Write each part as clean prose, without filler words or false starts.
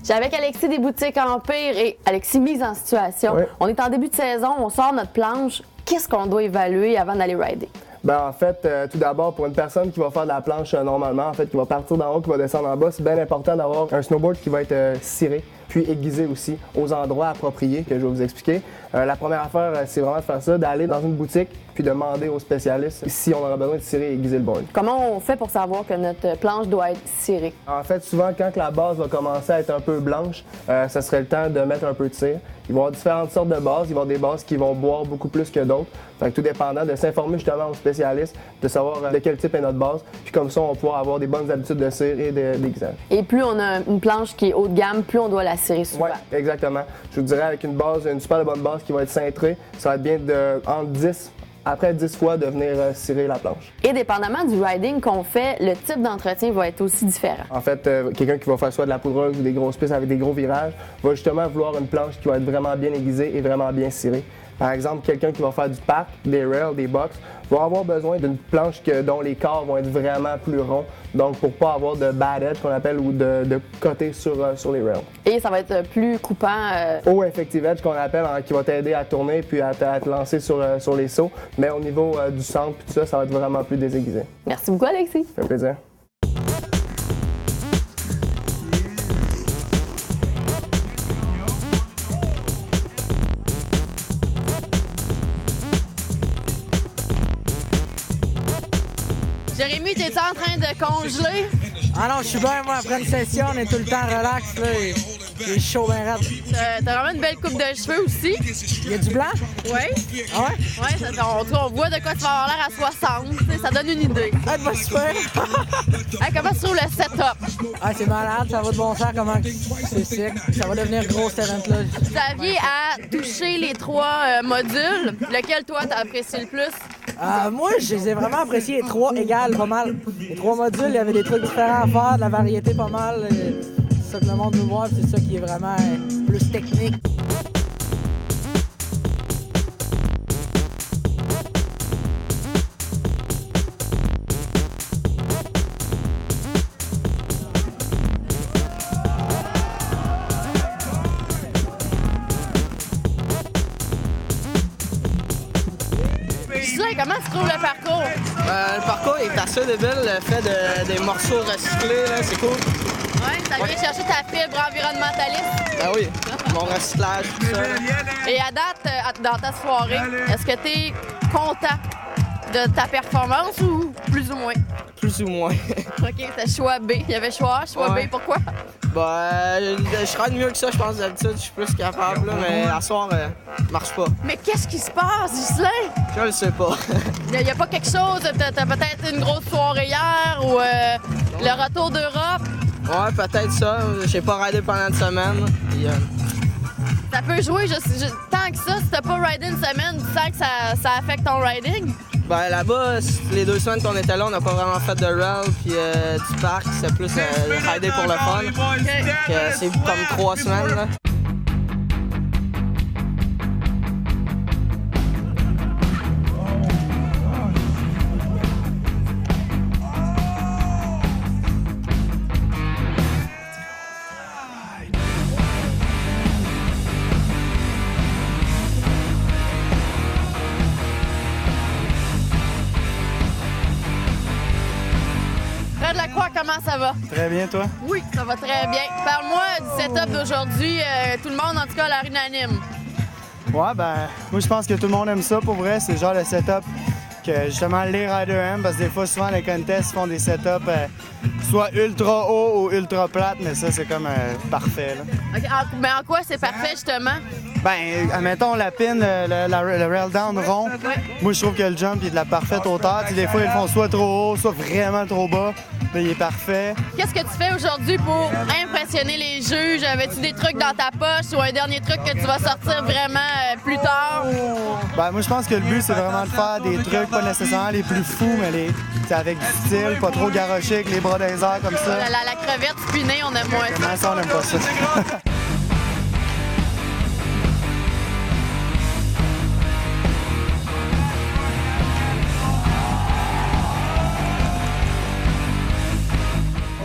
J'ai avec Alexis des boutiques Empire et Alexis mise en situation. Oui. On est en début de saison, on sort notre planche. Qu'est-ce qu'on doit évaluer avant d'aller rider? Ben, en fait, tout d'abord, pour une personne qui va faire de la planche normalement, en fait, qui va partir d'en haut, qui va descendre en bas, c'est bien important d'avoir un snowboard qui va être ciré, puis aiguisé aussi, aux endroits appropriés que je vais vous expliquer. La première affaire, c'est vraiment de faire ça, d'aller dans une boutique, puis de demander aux spécialistes si on aura besoin de cirer et aiguiser le board. Comment on fait pour savoir que notre planche doit être cirée? En fait, souvent, quand la base va commencer à être un peu blanche, ça serait le temps de mettre un peu de cire. Il va y avoir différentes sortes de bases. Il va y avoir des bases qui vont boire beaucoup plus que d'autres. Fait que tout dépendant, de s'informer justement aux spécialistes, de savoir de quel type est notre base. Puis comme ça, on va pouvoir avoir des bonnes habitudes de cire et d'aiguisage. Et plus on a une planche qui est haut de gamme, plus on doit la cirer souvent. Oui, exactement. Je vous dirais avec une base, une super bonne base qui va être cintrée, ça va être bien de entre 10 après 10 fois de venir cirer la planche. Et dépendamment du riding qu'on fait, le type d'entretien va être aussi différent. En fait, quelqu'un qui va faire soit de la poudreuse ou des grosses pistes avec des gros virages va justement vouloir une planche qui va être vraiment bien aiguisée et vraiment bien cirée. Par exemple, quelqu'un qui va faire du parc, des rails, des box, va avoir besoin d'une planche dont les corps vont être vraiment plus ronds, donc pour pas avoir de bad edge qu'on appelle ou de côté sur les rails. Et ça va être plus coupant. Haut effective edge qu'on appelle, qui va t'aider à tourner puis à te lancer sur les sauts, mais au niveau du centre puis tout ça, ça va être vraiment plus désaiguisé. Merci beaucoup, Alexis. Ça fait plaisir. Jérémy, t'es-tu en train de congeler? Ah non, je suis bien, moi, après une session, on est tout le temps relax, là, et il est chaud bien raide. T'as vraiment une belle coupe de cheveux aussi. Il y a du blanc? Oui. Ah ouais? Oui, on voit de quoi tu vas avoir l'air à 60. Ça donne une idée. Ah, pas super! Hey, comment tu trouves le setup? Ah, c'est malade, ça va de bon sens, comment c'est sick. Ça va devenir gros, cet event-là. Xavier a touché les 3 modules. Lequel, toi, t'as apprécié le plus? Moi, je les ai vraiment appréciés, les 3 égales, pas mal. Les 3 modules, il y avait des trucs différents à faire, de la variété pas mal. C'est ça que le monde veut voir, c'est ça qui est vraiment plus technique. Gislain, comment tu trouves le parcours? Le parcours est assez débile, le fait des morceaux recyclés, là, c'est cool. Oui, ça vient chercher ta fibre environnementaliste. Ben oui, mon recyclage, tout ça. Là. Et à date, dans ta soirée, est-ce que tu es content de ta performance ou plus ou moins? Plus ou moins. OK, c'était choix B. Il y avait choix A, choix Ouais. B. Pourquoi? Je ride mieux que ça, je pense, d'habitude, je suis plus capable, là, mais à soir, marche pas. Mais qu'est-ce qui se passe, Gislain? Je le sais pas. Il n'y a pas quelque chose? T'as peut-être une grosse soirée hier ou le retour d'Europe? Ouais, peut-être ça. J'ai pas ridé pendant une semaine. Puis, Ça peut jouer tant que ça. Si t'as pas ridé une semaine, tu sens que ça affecte ton riding? ben là-bas, les 2 semaines qu'on était là, on n'a pas vraiment fait de rail puis du parc, c'est plus rider pour le fun. C'est comme 3 semaines. Là. Fred Lacroix, comment ça va? Très bien, toi? Oui, ça va très bien. Parle-moi du setup d'aujourd'hui. Tout le monde, en tout cas, a l'air unanime. Ouais, ben, moi, je pense que tout le monde aime ça pour vrai. C'est le genre de setup que justement les riders aiment parce que des fois, souvent, les contests font des setups soit ultra haut ou ultra plate, mais ça, c'est comme parfait. Là. OK, mais en quoi c'est parfait, justement? Ben, admettons la pin, le rail down rond. Moi, je trouve que le jump il est de la parfaite hauteur. Tu sais, des fois, ils le font soit trop haut, soit vraiment trop bas. Là, il est parfait. Qu'est-ce que tu fais aujourd'hui pour impressionner les juges? Avais-tu des trucs dans ta poche ou un dernier truc que tu vas sortir vraiment plus tard? Ben, moi, je pense que le but, c'est vraiment de faire des trucs pas nécessairement les plus fous, mais avec du style, pas trop garoché, avec les bras dans les airs comme ça. La crevette spinée, on aime moins ça. Comment ça, on n'aime pas ça?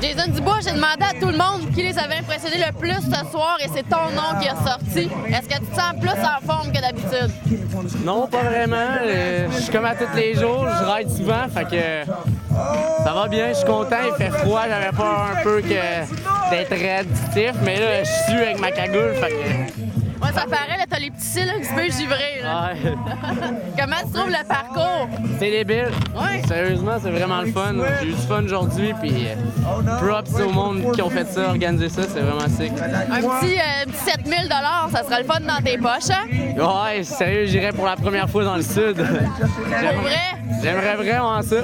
Jason Dubois, j'ai demandé à tout le monde qui les avait impressionnés le plus ce soir et c'est ton nom qui est sorti. Est-ce que tu te sens plus en forme que d'habitude? Non, pas vraiment. Je suis comme à tous les jours, je ride souvent, fait que ça va bien, je suis content, il fait froid, j'avais peur un peu d'être raide, stiff, mais là, je suis avec ma cagoule, fait que... Ouais, ça paraît, là, t'as les petits cils un petit peu givrés, là. Ouais. Comment tu trouves le parcours? C'est débile. Ouais. Sérieusement, c'est vraiment le fun. J'ai eu du fun aujourd'hui, puis props au monde qui ont fait ça, organisé ça, c'est vraiment sick. Un petit 7 000 $, ça sera le fun dans tes poches, hein? Ouais, sérieux, j'irais pour la première fois dans le sud. Pour vrai? J'aimerais vraiment ça.